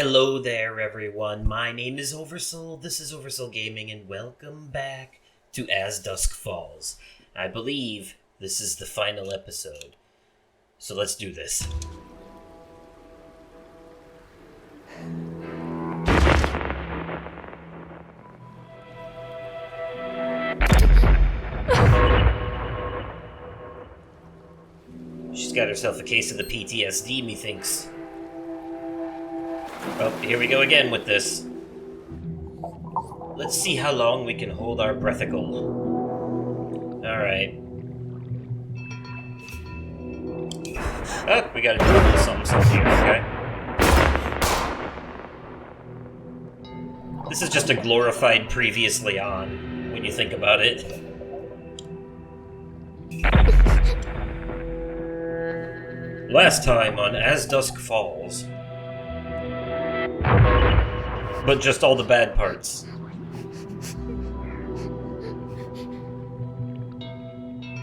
Hello there, everyone. My name is Oversoul. This is Oversoul Gaming, and welcome back to As Dusk Falls. I believe this is the final episode. So let's do this. She's got herself a case of the PTSD, methinks. Oh, here we go again with this. Let's see how long we can hold our breathicle. Alright. Oh, we gotta do a little something here, okay? This is just a glorified previously on, when you think about it. Last time on As Dusk Falls. But just all the bad parts.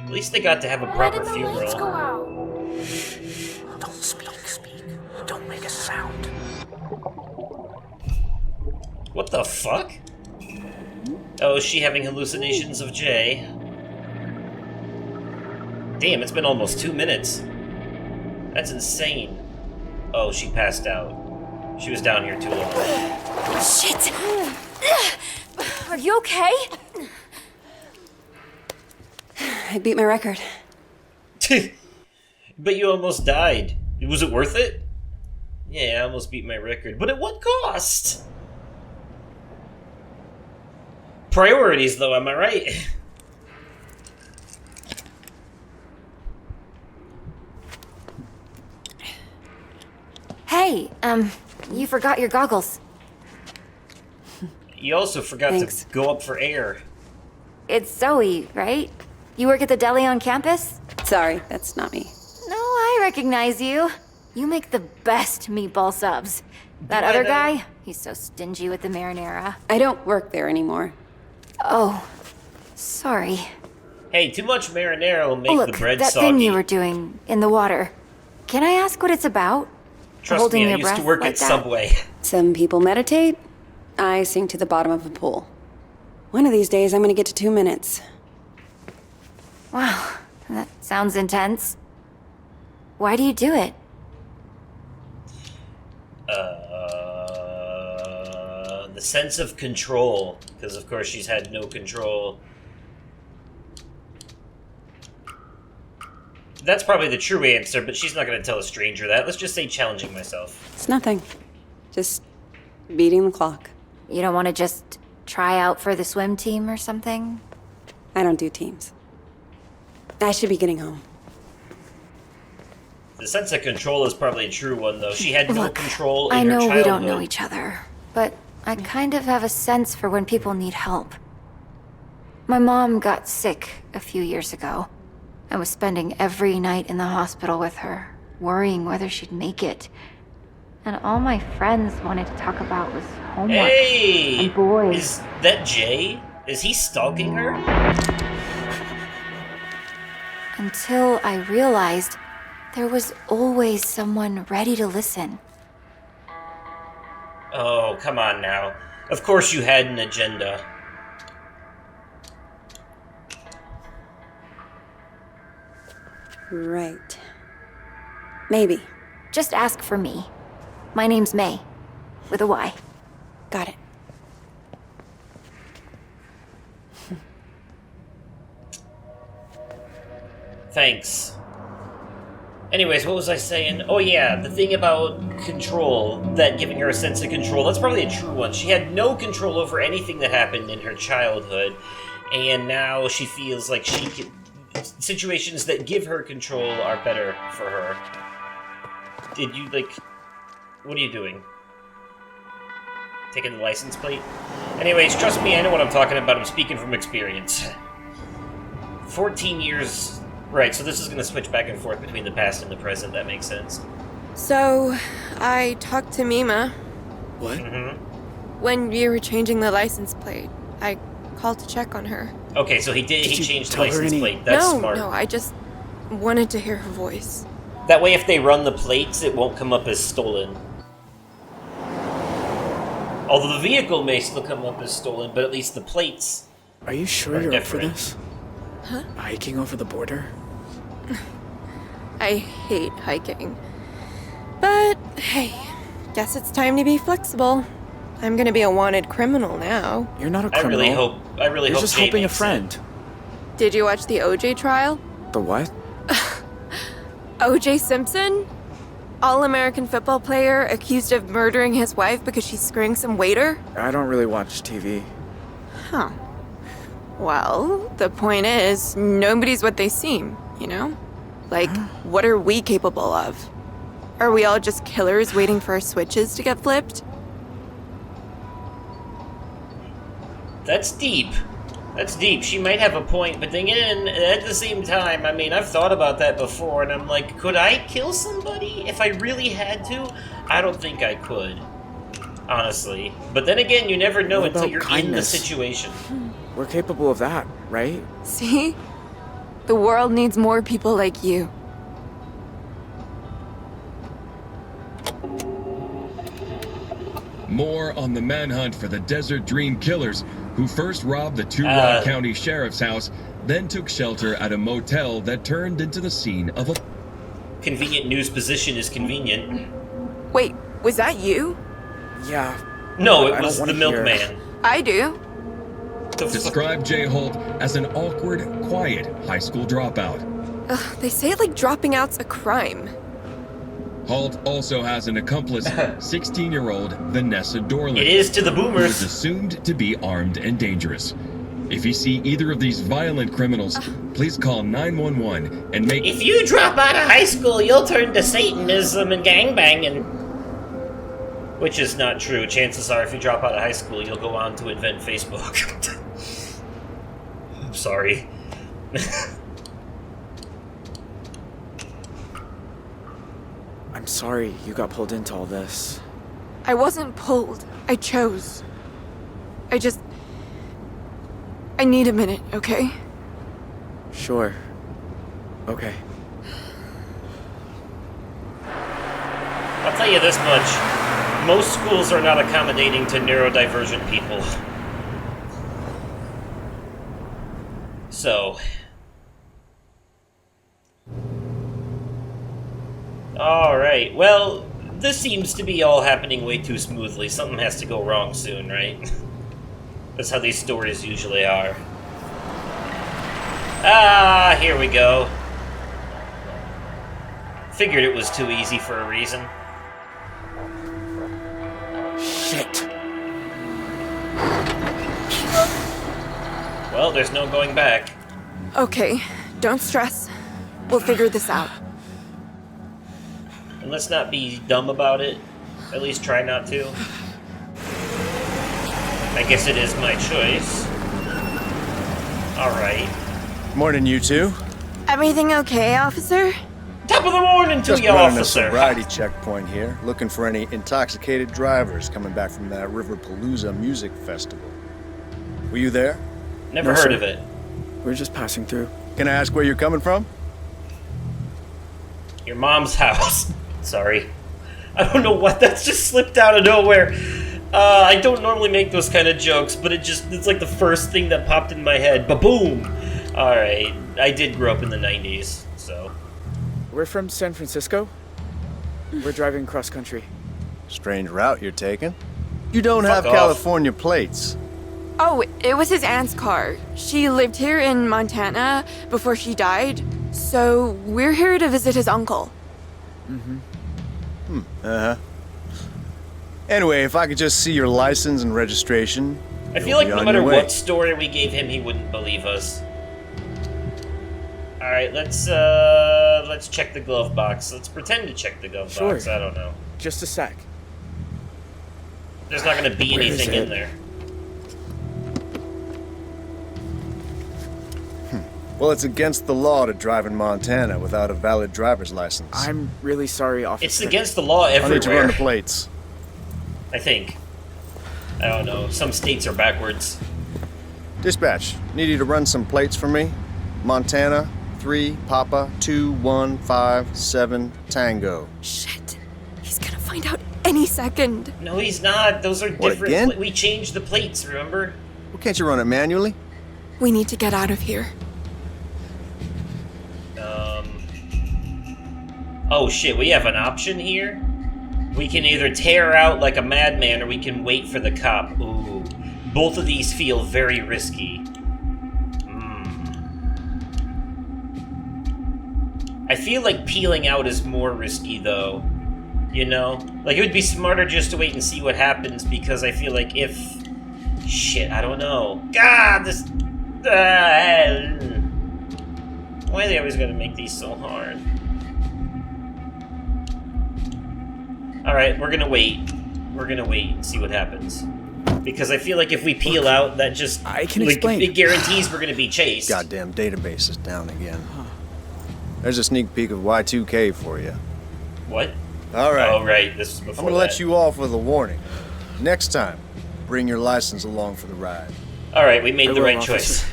At least they got to have a proper funeral. Lights go out? Don't speak. Don't make a sound. What the fuck? Oh, is she having hallucinations of Jay? Damn, it's been almost 2 minutes. That's insane. Oh, she passed out. She was down here too long. Shit! Are you okay? I beat my record. But you almost died. Was it worth it? Yeah, I almost beat my record. But at what cost? Priorities, though, am I right? Hey, you forgot your goggles. You also forgot Thanks. to go up for air. It's Zoe, right? You work at the deli on campus? Sorry, that's not me. No, I recognize you. You make the best meatball subs. That Do I other know? guy, he's so stingy with the marinara. I don't work there anymore. Oh, sorry. Hey, too much marinara will make Look, the bread that soggy. thing you were doing in the water. Can I ask what it's about? Trust holding me, I your used to breath work like at that? Subway. Some people meditate. I sink to the bottom of a pool. One of these days, I'm gonna get to 2 minutes. Wow, that sounds intense. Why do you do it? The sense of control. Because, of course, she's had no control. That's probably the true answer, but she's not going to tell a stranger that. Let's just say challenging myself. It's nothing. Just beating the clock. You don't want to just try out for the swim team or something? I don't do teams. I should be getting home. The sense of control is probably a true one, though. She had no Look, control in I her know childhood. we don't know each other, but I kind of have a sense for when people need help. My mom got sick a few years ago. I was spending every night in the hospital with her, worrying whether she'd make it. And all my friends wanted to talk about was homework Hey! and boys. Is that Jay? Is he stalking her? Until I realized there was always someone ready to listen. Oh, come on now. Of course you had an agenda. Right. Maybe. Just ask for me. My name's May, with a Y. Got it. Thanks. Anyways, what was I saying? Oh yeah, the thing about control, that giving her a sense of control, that's probably a true one. She had no control over anything that happened in her childhood, and now she feels like she can... Situations that give her control are better for her. Did you, like... What are you doing? Taking the license plate? Anyways, trust me, I know what I'm talking about. I'm speaking from experience. 14 years... Right, so this is going to switch back and forth between the past and the present. That makes sense. So, I talked to Mima What? Mm-hmm. when you were changing the license plate. I called to check on her. Okay, so he Did you changed the tell her license any- plate. That's no, smart. no, I just wanted to hear her voice. That way, if they run the plates, it won't come up as stolen. Although the vehicle may still come up as stolen, but at least the plates Are you sure are you're up for different. this? Huh? Hiking over the border? I hate hiking. But, hey, guess it's time to be flexible. I'm gonna be a wanted criminal now. You're not a I criminal. really You're hope just Jay helping a makes it. friend. Did you watch the OJ trial? The what? OJ Simpson? All-American football player accused of murdering his wife because she's screwing some waiter? I don't really watch TV. Huh. Well, the point is, nobody's what they seem, you know? Like, what are we capable of? Are we all just killers waiting for our switches to get flipped? That's deep. That's deep. She might have a point, but then again, at the same time, I mean, I've thought about that before, and I'm like, could I kill somebody if I really had to? I don't think I could, honestly. But then again, you never know What until about you're in the kindness? situation. We're capable of that, right? See? The world needs more people like you. More on the manhunt for the Desert Dream Killers, who first robbed the Two-Rod County Sheriff's house, then took shelter at a motel that turned into the scene of a... Convenient news position is convenient. Wait, was that you? Yeah. No, but I it don't was wanna the hear. milkman. I do. The fuck? Described Jay Holt as an awkward, quiet high school dropout. Ugh, they say like dropping out's a crime. Holt also has an accomplice, 16-year-old Vanessa Dorland. It is to the Who is boomers. assumed to be armed and dangerous. If you see either of these violent criminals, please call 911 and make... If you drop out of high school, you'll turn to Satanism and gangbanging. Which is not true. Chances are, if you drop out of high school, you'll go on to invent Facebook. I'm sorry. I'm sorry you got pulled into all this. I wasn't pulled. I chose. I need a minute, okay? Sure. Okay. I'll tell you this much. Most schools are not accommodating to neurodivergent people. So... Alright, well, this seems to be all happening way too smoothly. Something has to go wrong soon, right? That's how these stories usually are. Ah, here we go. Figured it was too easy for a reason. Shit. Well, there's no going back. Okay, don't stress. We'll figure this out. And let's not be dumb about it. At least try not to. I guess it is my choice. Alright. Morning, you two. Everything okay, officer? Top of the morning to Just you, running a officer. sobriety checkpoint here, looking for any intoxicated drivers coming back from that Riverpalooza music festival. Were you there? Never No, heard sir. of it. We're just passing through. Can I ask where you're coming from? Your mom's house. Sorry. I don't know what, that's just slipped out of nowhere. I don't normally make those kind of jokes, but it's like the first thing that popped in my head. Ba-boom! Alright, I did grow up in the 90s, so... We're from San Francisco. We're driving cross country. Strange route you're taking. You don't Fuck have off. California plates. Oh, it was his aunt's car. She lived here in Montana before she died, so we're here to visit his uncle. Uh-huh. Anyway, if I could just see your license and registration. I feel you'll like be no on matter your way. what story we gave him, he wouldn't believe us. Alright, let's check the glove box. Let's pretend to check the glove Sure. box, I don't know. Just a sec. There's not gonna be Where is anything it? in there. Well, it's against the law to drive in Montana without a valid driver's license. I'm really sorry, officer. It's against the law I'll need to run everywhere, the plates. I think. I don't know, some states are backwards. Dispatch, need you to run some plates for me. Montana, 3 Papa 2 1 5 7 Tango. Shit. He's gonna find out any any second. No, he's not. Those are What, different. again? We changed the plates, remember? Well, can't you run it manually? We need to get out of here. Oh shit, we have an option here? We can either tear out like a madman or we can wait for the cop. Ooh. Both of these feel very risky. I feel like peeling out is more risky, though. You know? Like, it would be smarter just to wait and see what happens, because I feel like if... Shit, I don't know. God, this... Why are they always gonna make these so hard? Alright, we're gonna wait. We're gonna wait and see what happens. Because I feel like if we peel out, that just... I can like, explain. it guarantees we're gonna be chased. Goddamn database is down again. There's a sneak peek of Y2K for you. What? All right. Oh, right. This is before I'm gonna let that. you off with a warning. Next time, bring your license along for the ride. Alright, we made I the will, right officer. choice.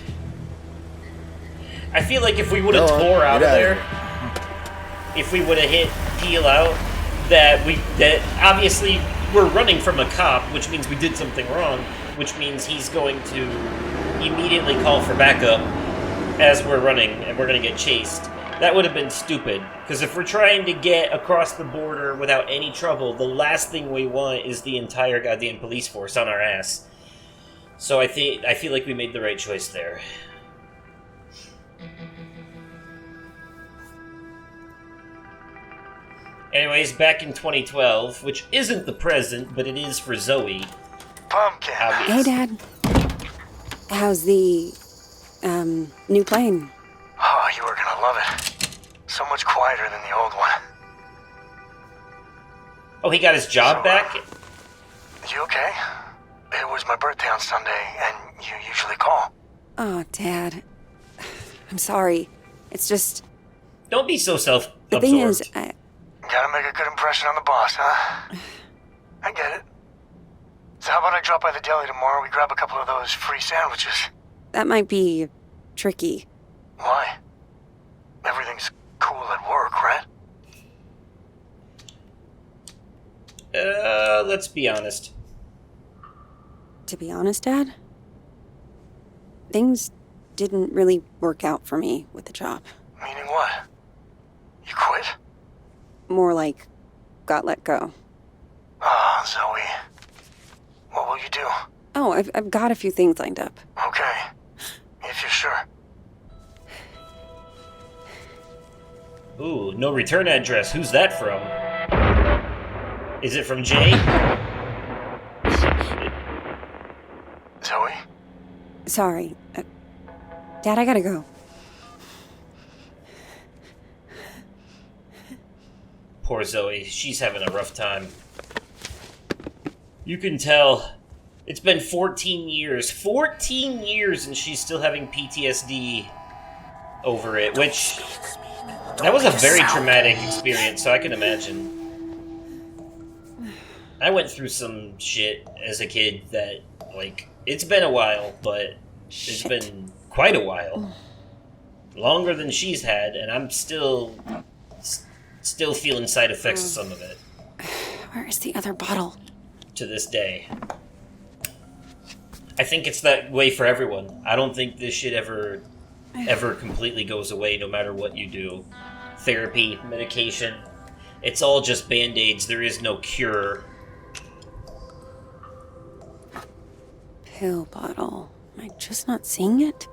I feel like if we would have Go on, tore out of get there, if we would have hit peel out, that obviously we're running from a cop, which means we did something wrong, which means he's going to immediately call for backup as we're running, and we're going to get chased. That would have been stupid, because if we're trying to get across the border without any trouble, the last thing we want is the entire goddamn police force on our ass. So I feel like we made the right choice there. Anyways, back in 2012, which isn't the present, but it is for Zoe. Pumpkin. Obvious. Hey, Dad. How's the, new plane? Oh, you are gonna love it. So much quieter than the old one. Oh, he got his job So, back? You okay? It was my birthday on Sunday, and you usually call. Oh, Dad. I'm sorry. It's just, Don't be so the self-absorbed. thing is, Gotta make a good impression on the boss, huh? I get it. So how about I drop by the deli tomorrow, we grab a couple of those free sandwiches? that might be tricky. Why? Everything's cool at work, right? Let's be honest. To be honest, Dad, things didn't really work out for me with the job. Meaning what? You quit? More like got let go. Ah, Zoe. What will you do? Oh, I've got a few things lined up. Okay. If you're sure. Ooh, no return address. Who's that from? Is it from Jay? Zoe? Sorry. Dad, I gotta go. Poor Zoe. She's having a rough time. You can tell. It's been 14 years. 14 years and she's still having PTSD over it, which... That was a very traumatic experience, so I can imagine. I went through some shit as a kid that, like, it's been a while, but it's been quite a while. Longer than she's had, and I'm still feeling side effects of some of it. Where is the other bottle? To this day. I think it's that way for everyone. I don't think this shit ever completely goes away no matter what you do. Therapy, medication, it's all just band-aids. There is no cure. Pill bottle. Am I just not seeing it?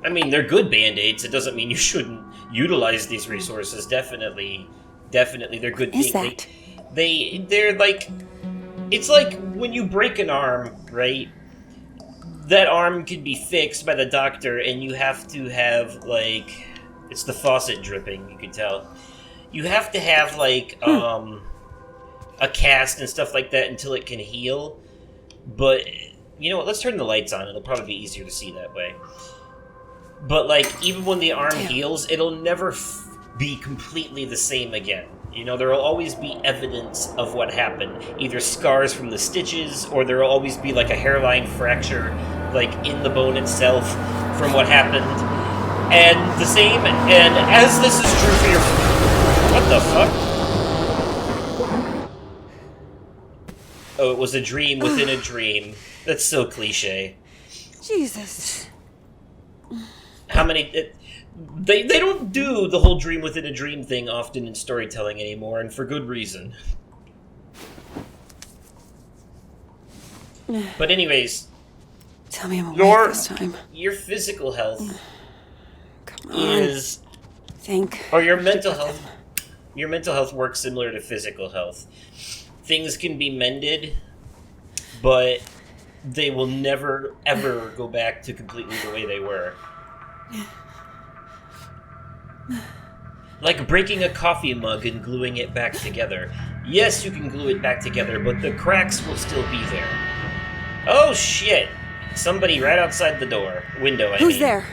I mean, they're good band-aids. It doesn't mean you shouldn't utilize these resources. Definitely, they're good Is things. that? They're like... It's like when you break an arm, right? That arm can be fixed by the doctor, and you have to have, like... It's the faucet dripping, you can tell. You have to have, like, a cast and stuff like that until it can heal. But, you know what, let's turn the lights on. It'll probably be easier to see that way. But, like, even when the arm heals, it'll never be completely the same again. You know, there will always be evidence of what happened. Either scars from the stitches, or there will always be, like, a hairline fracture, like, in the bone itself from what happened. And the same, and as this is true for your... What the fuck? Oh, it was a dream within a dream. That's so cliche. Jesus. How many... They don't do the whole dream within a dream thing often in storytelling anymore, and for good reason. But anyways... Tell me I'm awake this time. Your physical health Come on. is... Or your mental health... Your mental health works similar to physical health. Things can be mended, but they will never, ever go back to completely the way they were. Like breaking a coffee mug and gluing it back together. Yes, you can glue it back together, but the cracks will still be there. Oh shit! Somebody right outside the window, I mean. Who's there?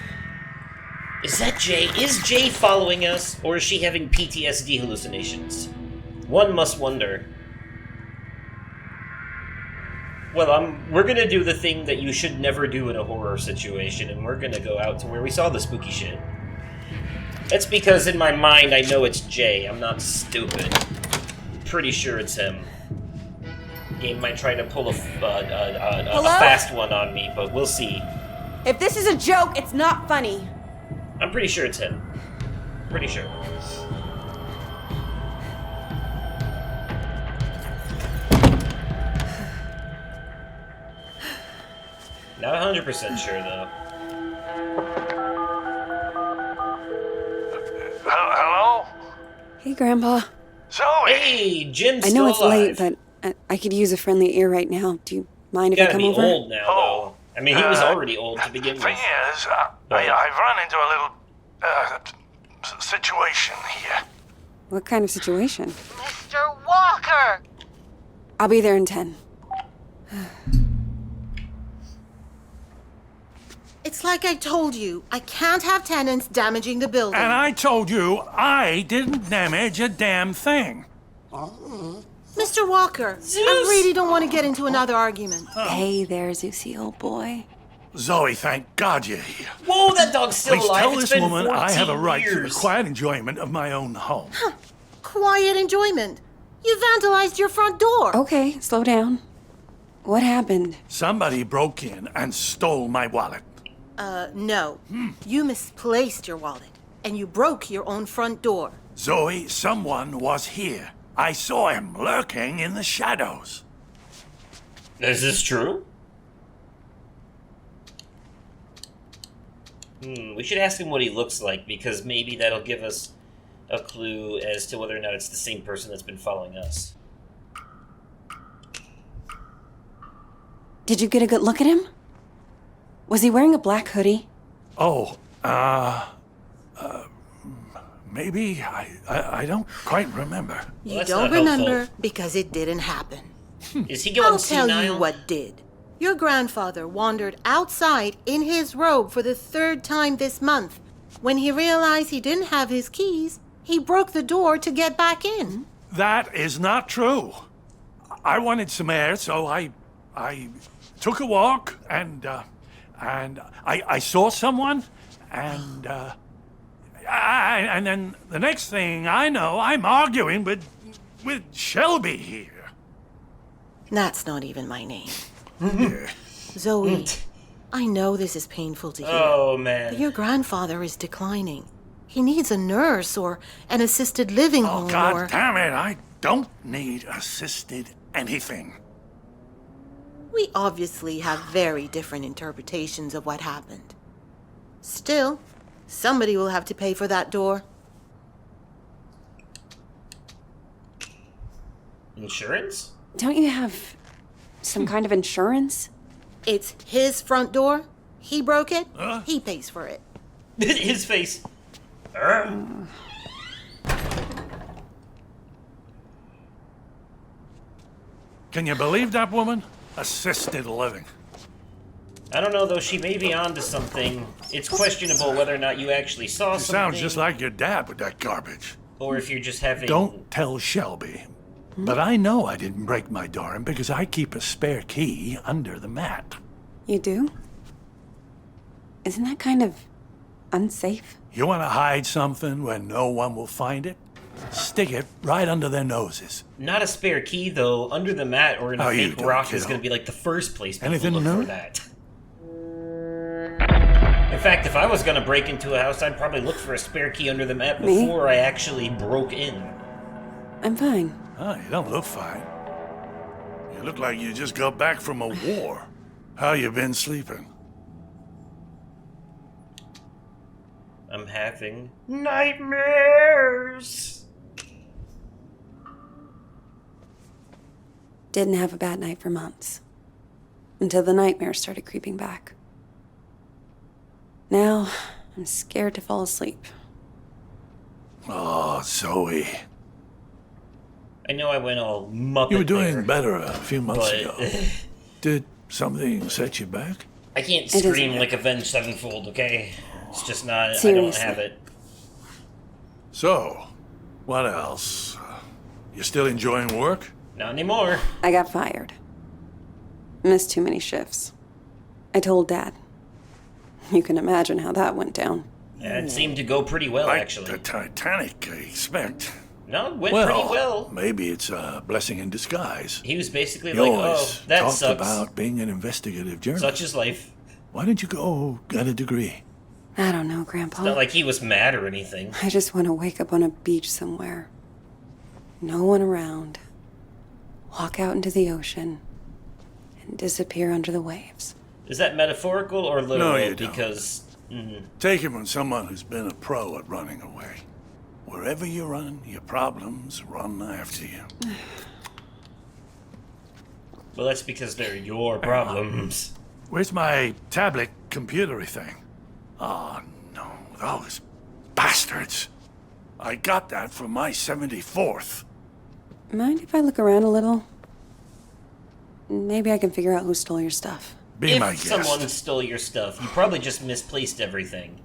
Is that Jay? Is Jay following us, or is she having PTSD hallucinations? One must wonder. Well, we're gonna do the thing that you should never do in a horror situation, and we're gonna go out to where we saw the spooky shit. That's because in my mind I know it's Jay. I'm not stupid. Pretty sure it's him. Game might try to pull a fast one on me, but we'll see. If this is a joke, it's not funny. I'm pretty sure it's him. Pretty sure. Not 100% sure, though. Hello? Hey, Grandpa. Zoe! Hey, Jim's I know it's still late, alive. but I could use a friendly ear right now. Do you mind if I Gotta come be over? old now, though. I mean, he was already old to begin with. Thing is, I've run into a little situation here. What kind of situation? Mr. Walker! I'll be there in 10. It's like I told you. I can't have tenants damaging the building. And I told you I didn't damage a damn thing. Mr. Walker, I really don't want to get into another argument. Hey there, Zeusy, old boy. Zoe, thank God you're here. Whoa, that dog's still Please alive. tell It's this been woman I have a 14 right to the years. quiet enjoyment of my own home. Quiet enjoyment. You vandalized your front door. Okay, slow down. What happened? Somebody broke in and stole my wallet. No. You misplaced your wallet, and you broke your own front door. Zoe, someone was here. I saw him lurking in the shadows. Is this true? We should ask him what he looks like, because maybe that'll give us a clue as to whether or not it's the same person that's been following us. Did you get a good look at him? Was he wearing a black hoodie? Oh, maybe. I don't quite remember. You that's don't not remember helpful. because it didn't happen. Is he going I'll tell senile? you what did. Your grandfather wandered outside in his robe for the 3rd time this month. When he realized he didn't have his keys, he broke the door to get back in. That is not true. I wanted some air, so I took a walk and I saw someone and then the next thing I know, I'm arguing with Shelby here. That's not even my name. Zoe, I know this is painful to hear. Oh, But man. your grandfather is declining. He needs a nurse or an assisted living Oh, home God or... damn it, I don't need assisted anything. We obviously have very different interpretations of what happened. Still, somebody will have to pay for that door. Insurance? Don't you have some kind of insurance? It's his front door. He broke it. He pays for it. His face. Can you believe that woman? Assisted living. I don't know, though. She may be onto something. It's questionable whether or not you actually saw You something. sound just like your dad with that garbage. Or if you're just having... Don't tell Shelby. But I know I didn't break my door in because I keep a spare key under the mat. You do? Isn't that kind of unsafe? You want to hide something where no one will find it? stick it right under their noses. Not a spare key, though. Under the mat or in a How you fake doing, rock is kiddo? going to be like the first place people Anything look new? for that. In fact, if I was going to break into a house, I'd probably look for a spare key under the mat Me? before I actually broke in. I'm fine. Oh, you don't look fine. You look like you just got back from a war. How you been sleeping? I'm having nightmares. Didn't have a bad night for months. Until the nightmares started creeping back. Now, I'm scared to fall asleep. Oh, Zoe. I know I went all Muppet You were doing there, better a few months but ago. Did something set you back? I can't It doesn't scream matter. like Avenged Sevenfold, okay? It's just not, I Seriously. don't have it. So, what else? You still enjoying work? Not anymore. I got fired. Missed too many shifts. I told Dad. You can imagine how that went down. It seemed to go pretty well, Like actually. the Titanic, I expect. No, it went pretty well. Maybe it's a blessing in disguise. He was basically You like, always oh, that talked sucks. about being an investigative journalist. Such is life. Why didn't you go get a degree? I don't know, Grandpa. Not like he was mad or anything. I just want to wake up on a beach somewhere. No one around. Walk out into the ocean. And disappear under the waves. Is that metaphorical or literal? you don't. Because Take it from someone who's been a pro at running away. Wherever you run, your problems run after you. well, that's because they're your problems. Where's my tablet computery thing? Oh, no, those bastards. I got that from my 74th. Mind if I look around a little? Maybe I can figure out who stole your stuff. Be my If guest. someone stole your stuff, you probably just misplaced everything.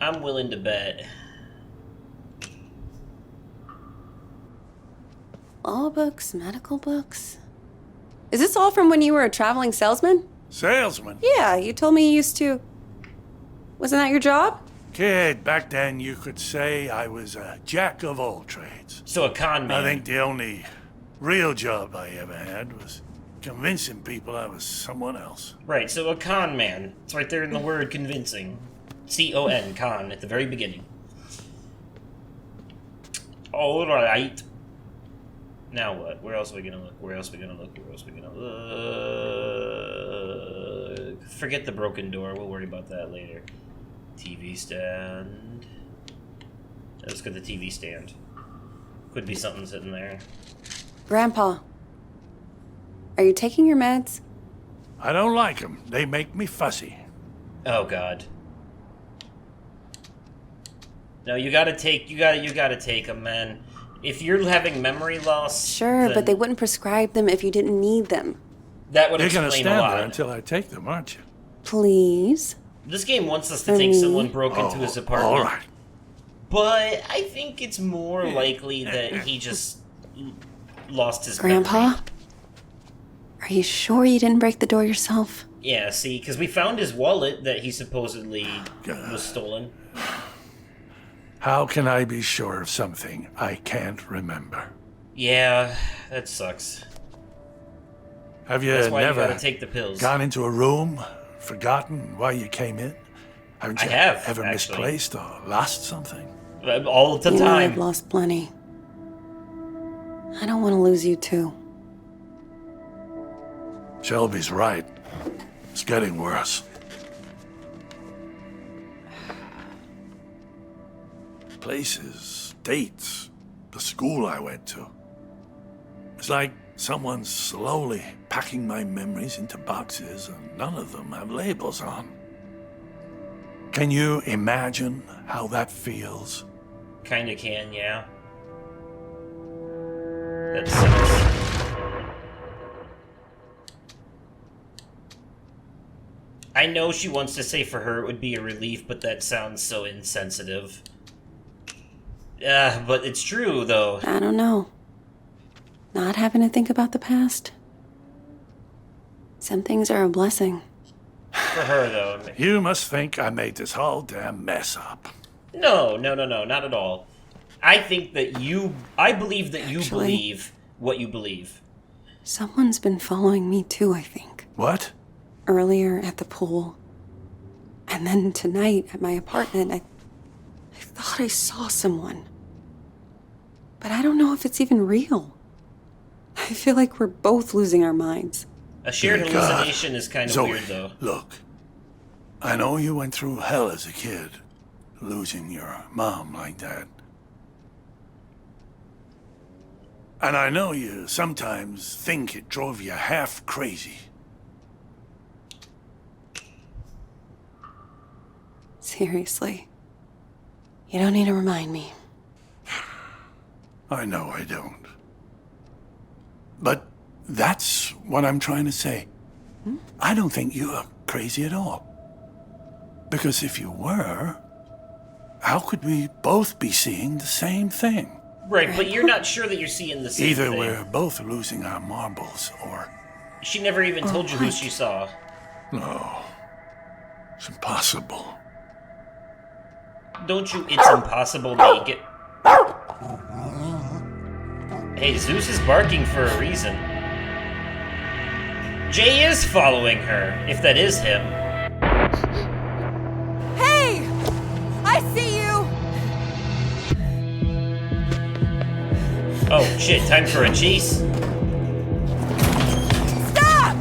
I'm willing to bet. Law books, medical books. Is this all from when you were a traveling salesman? Salesman? Yeah, you told me you used to. Wasn't that your job? Kid, back then you could say I was a jack of all trades. So a con man. I think the only real job I ever had was convincing people I was someone else. Right, so a con man. It's right there in the word convincing. C-O-N, con, at the very beginning. Alright. Now what? Where else are we gonna look? Where else are we gonna look? Where else are we gonna look? Forget the broken door. We'll worry about that later. TV stand. Let's get the TV stand. Could be something sitting there. Grandpa, are you taking your meds? I don't like them. They make me fussy. Oh God. No, you gotta take them, man. If you're having memory loss, Sure, then but they wouldn't prescribe them if you didn't need them. that would You're gonna explain stand a lot. there until I take them, aren't you? Please? This game wants us to think someone broke into his apartment. All right. But I think it's more likely that he just lost his Grandpa? memory. Are you sure you didn't break the door yourself? Yeah, see, because we found his wallet that he supposedly was stolen. How can I be sure of something I can't remember? Yeah, that sucks. Have you That's why you never gotta take the pills. gone into a room, forgotten why you came in? Haven't I you have, ever actually. misplaced or lost something? All the You know, I've time. lost plenty. I don't want to lose you too. Shelby's right. It's getting worse. Places, dates, the school I went to. It's like someone's slowly packing my memories into boxes and none of them have labels on. Can you imagine how that feels? Kinda can, yeah. That sucks. I know she wants to say for her it would be a relief, but that sounds so insensitive. But it's true, though. I don't know. Not having to think about the past. Some things are a blessing. For her, though. You must think I made this whole damn mess up. No, not at all. I think that I believe that you Actually- believe what you believe. Someone's been following me too, I think. What? Earlier at the pool. And then tonight at my apartment, I thought I saw someone. But I don't know if it's even real. I feel like we're both losing our minds. A shared Dear God. hallucination is kind of Zoe, weird, though. look. I know you went through hell as a kid, losing your mom like that. And I know you sometimes think it drove you half crazy. Seriously. You don't need to remind me. I know I don't. But that's what I'm trying to say. I don't think you are crazy at all. Because if you were, how could we both be seeing the same thing? Right, but you're not sure that you're seeing the same Either thing. we're both losing our marbles, or... She never even told you who what? she saw. No. It's impossible. Don't you? It's impossible make it. Hey, Zeus is barking for a reason. Jay is following her, if that is him. Hey! I see you! Oh shit, time for a chase. Stop!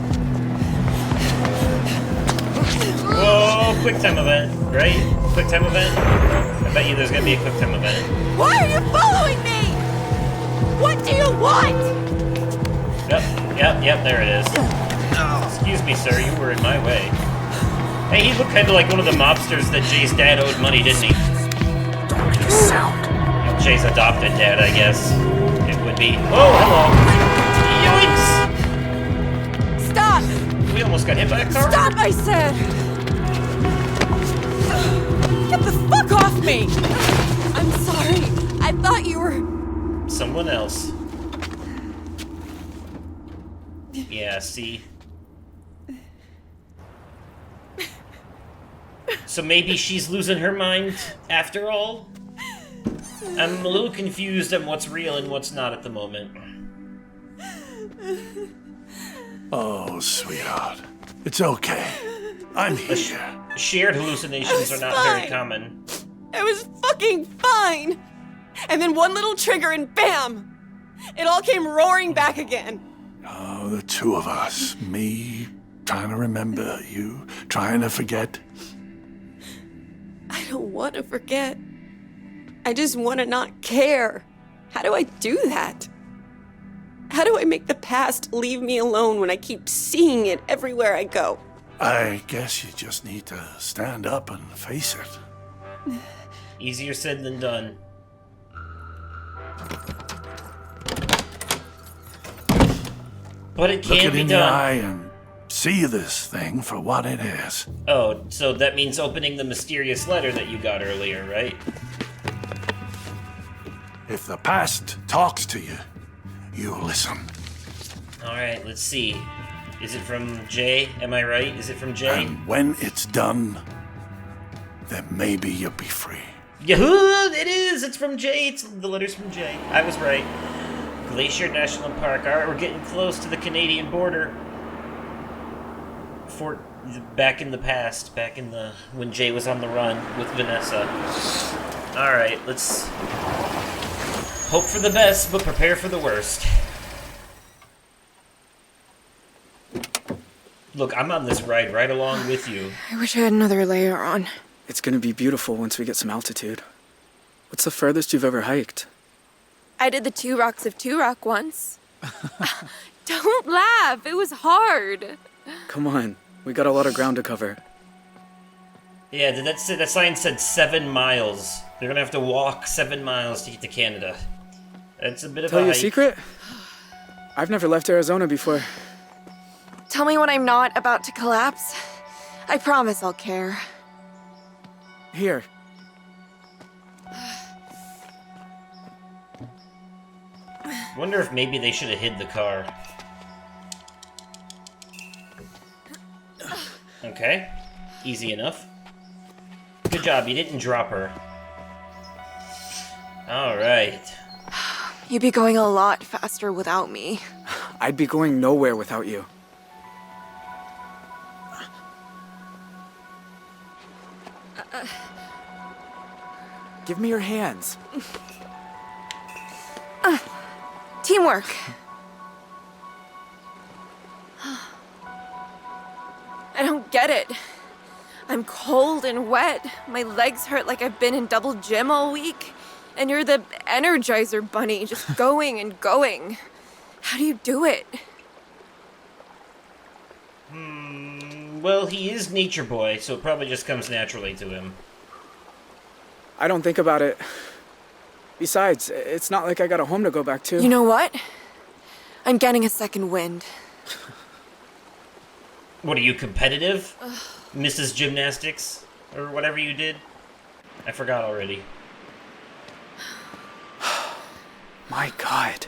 Whoa, quick time event, right? Quick time event? I bet you there's gonna be a quick time event. Why are you following me? What do you want? Yep, there it is. Excuse me, sir, you were in my way. Hey, he looked kind of like one of the mobsters that Jay's dad owed money, didn't he? Well, Jay's adopted dad, I guess. It would be. Oh, hello. Yoinks! Stop! We almost got hit by a car. Stop, I said! Get the fuck off me! I'm sorry. I thought you were... Someone else. Yeah, see? So maybe she's losing her mind after all? I'm a little confused on what's real and what's not at the moment. Oh, sweetheart. It's okay. I'm here. Shared hallucinations are not very common. It was fucking fine! And then one little trigger and bam! It all came roaring back again. Oh, the two of us. Me trying to remember, you trying to forget. I don't want to forget. I just want to not care. How do I do that? How do I make the past leave me alone when I keep seeing it everywhere I go? I guess you just need to stand up and face it. Easier said than done. But it Look can it be in the eye done. and see this thing for what it is. Oh, so that means opening the mysterious letter that you got earlier, right? If the past talks to you, you listen. Alright, let's see. Is it from Jay? Am I right? Is it from Jay? And when it's done, then maybe you'll be free. Yahoo! It is! It's from Jay! The letter's from Jay. I was right. Glacier National Park. Alright, we're getting close to the Canadian border. Back in the past. Back in the... when Jay was on the run with Vanessa. Alright, let's... hope for the best, but prepare for the worst. Look, I'm on this ride right along with you. I wish I had another layer on. It's gonna be beautiful once we get some altitude. What's the furthest you've ever hiked? I did the 2 Rocks of Turok once. Don't laugh, it was hard. Come on, we got a lot of ground to cover. Yeah, that sign said 7 miles. They're gonna have to walk 7 miles to get to Canada. That's a bit of Tell a you a hike. secret? I've never left Arizona before. Tell me when I'm not about to collapse. I promise I'll care. Here. Wonder if maybe they should have hid the car. Okay. Easy enough. Good job, you didn't drop her. Alright. You'd be going a lot faster without me. I'd be going nowhere without you. Give me your hands. Teamwork. I don't get it. I'm cold and wet. My legs hurt like I've been in double gym all week. And you're the Energizer Bunny, just going and going. How do you do it? Well, he is Nature Boy, so it probably just comes naturally to him. I don't think about it. Besides, it's not like I got a home to go back to. You know what? I'm getting a second wind. What, are you competitive? Mrs. Gymnastics? Or whatever you did? I forgot already. My God.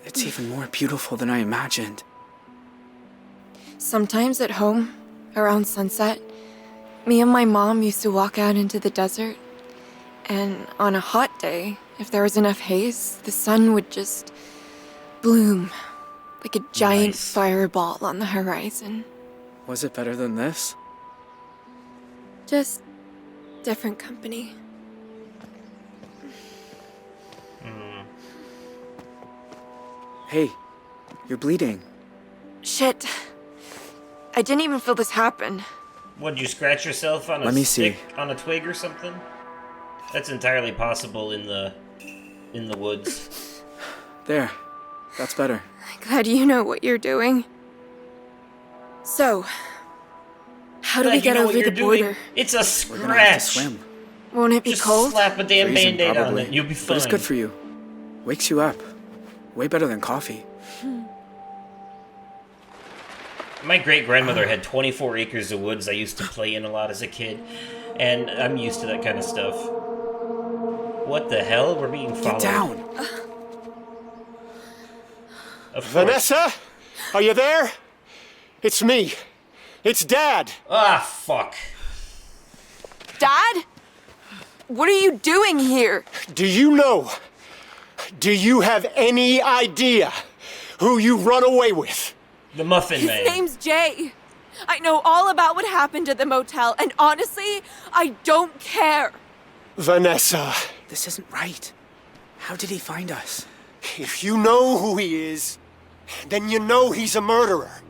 It's even more beautiful than I imagined. Sometimes at home, around sunset, me and my mom used to walk out into the desert. And on a hot day, if there was enough haze, the sun would just bloom like a giant fireball on the horizon. Was it better than this? Just different company. Hey, you're bleeding. Shit. I didn't even feel this happen. What'd you scratch yourself on a Let me stick, see. on a twig or something? That's entirely possible in the woods. There. That's better. Glad you know what you're doing. So, how do we get over the border? It's a We're gonna have to scratch. swim. Won't it be Just cold? slap a damn Freezing, band-aid on probably. it. You'll be fine. But it's good for you. Wakes you up. Way better than coffee. My great-grandmother had 24 acres of woods I used to play in a lot as a kid, and I'm used to that kind of stuff. What the hell? We're being followed. Get down! Of course. Vanessa? Are you there? It's me. It's Dad. Ah, fuck. Dad? What are you doing here? Do you know? Do you have any idea who you run away with? The Muffin His Man. name's Jay. I know all about what happened at the motel, and honestly, I don't care. Vanessa, This isn't right. How did he find us? if you know who he is, then you know he's a murderer.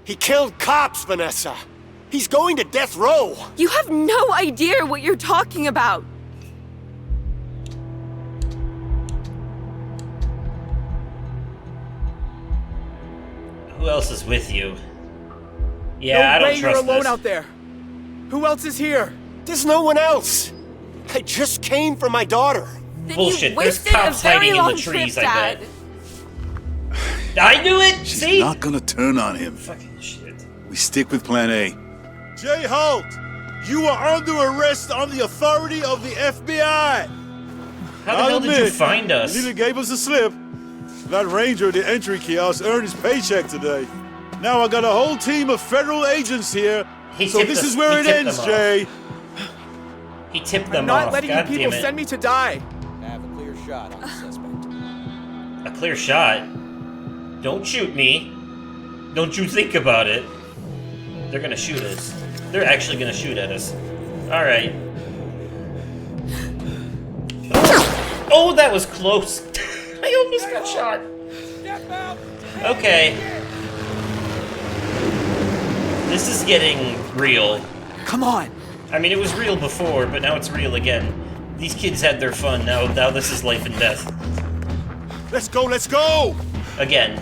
He killed cops, Vanessa. He's going to death row. You have no idea what you're talking about. Who else is with you? Yeah, I no don't way you're trust alone this. out there. Who else is here? There's no one else. I just came for my daughter. Then Bullshit, you there's wasted cops a very hiding in the long trees, trip, I Dad. bet. I knew it! She's See? not gonna turn on him. Fucking shit. We stick with plan A. Jay Holt, you are under arrest on the authority of the FBI. How the hell did you find us? Neither gave us a slip. That ranger at the entry kiosk earned his paycheck today. Now I got a whole team of federal agents here. So this is where it ends, Jay. He tipped them I'm not off. letting God you people damn it. send me to die. Have a clear shot on the suspect. A clear shot? Don't shoot me. Don't you think about it. They're gonna shoot us. They're actually gonna shoot at us. Alright. Oh, that was close. I almost got shot. Okay. This is getting real. Come on. I mean, it was real before, but now it's real again. These kids had their fun. Now this is life and death. Let's go, let's go! Again.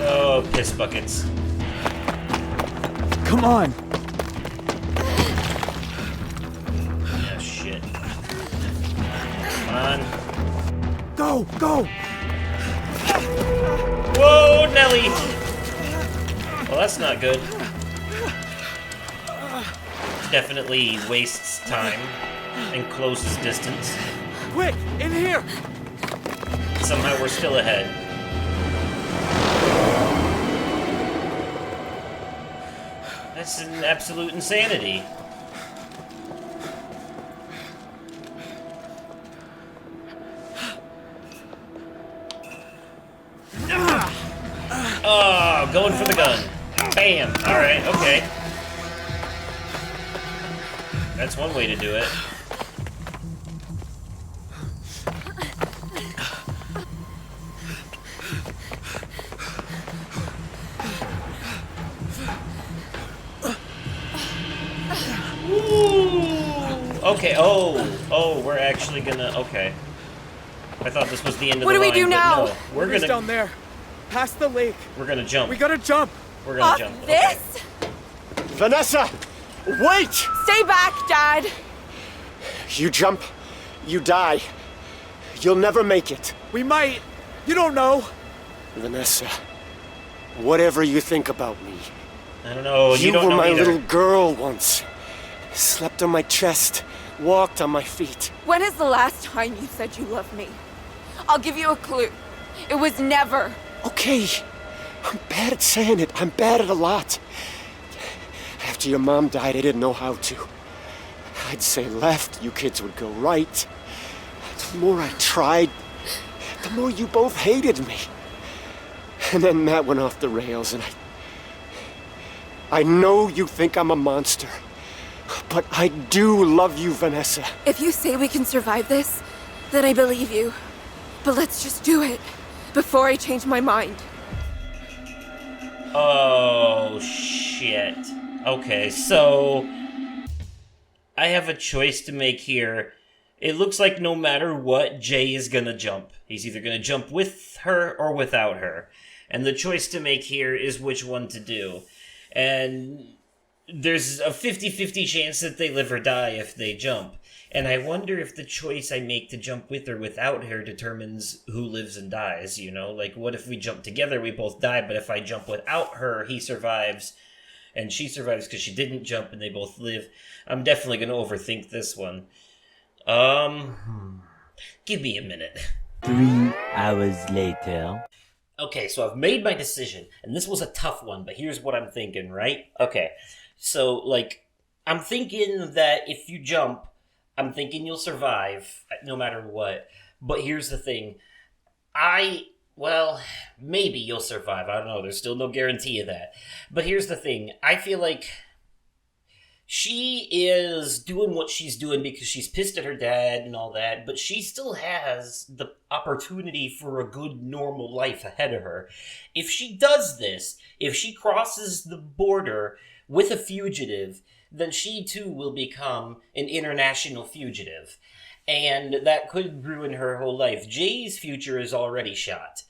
Oh, piss buckets. Come on. Yeah, shit. Come on. Go, go. Whoa, Nelly! Well, that's not good. Definitely wastes time and closes distance. Quick, in here. Somehow we're still ahead. That's an absolute insanity. Oh, going for the gun. Bam. Alright, okay. That's one way to do it. Okay, oh, we're actually gonna, okay. I thought this was the end of the line. What do we do now? No, we're gonna... down there, past the lake. We're gonna jump. We gotta jump. We're gonna jump. This? Okay. Vanessa! Wait! Stay back, Dad! You jump, you die. You'll never make it. We might. You don't know. Vanessa, whatever you think about me. I don't know, you don't were know my either. little girl once. Slept on my chest, walked on my feet. When is the last time you said you loved me? I'll give you a clue. It was never. Okay, I'm bad at saying it. I'm bad at a lot. After your mom died, I didn't know how to. I'd say left, you kids would go right. The more I tried, the more you both hated me. And then that went off the rails, and I know you think I'm a monster, but I do love you, Vanessa. If you say we can survive this, then I believe you. But let's just do it before I change my mind. Oh, shit. Okay, so I have a choice to make here. It looks like no matter what, Jay is gonna jump. He's either gonna jump with her or without her. And the choice to make here is which one to do. And there's a 50-50 chance that they live or die if they jump. And I wonder if the choice I make to jump with or without her determines who lives and dies, you know? Like, what if we jump together, we both die, but if I jump without her, he survives, and she survives because she didn't jump and they both live. I'm definitely going to overthink this one. Give me a minute. 3 hours later. Okay, so I've made my decision, and this was a tough one, but here's what I'm thinking, right? Okay, so, like, I'm thinking that if you jump, I'm thinking you'll survive, no matter what. But here's the thing. Well, maybe you'll survive. I don't know. There's still no guarantee of that. But here's the thing. I feel like she is doing what she's doing because she's pissed at her dad and all that, but she still has the opportunity for a good, normal life ahead of her. If she does this, if she crosses the border with a fugitive, then she too will become an international fugitive. And that could ruin her whole life. Jay's future is already shot.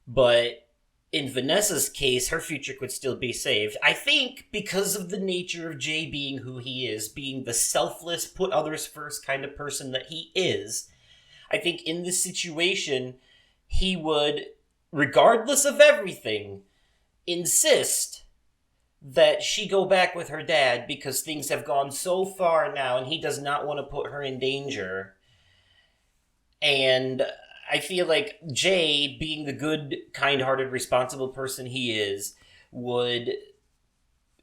But in Vanessa's case, her future could still be saved. I think because of the nature of Jay being who he is, being the selfless, put others first kind of person that he is, I think in this situation, he would, regardless of everything, insist that she go back with her dad because things have gone so far now and he does not want to put her in danger. And I feel like Jay, being the good, kind-hearted, responsible person he is, would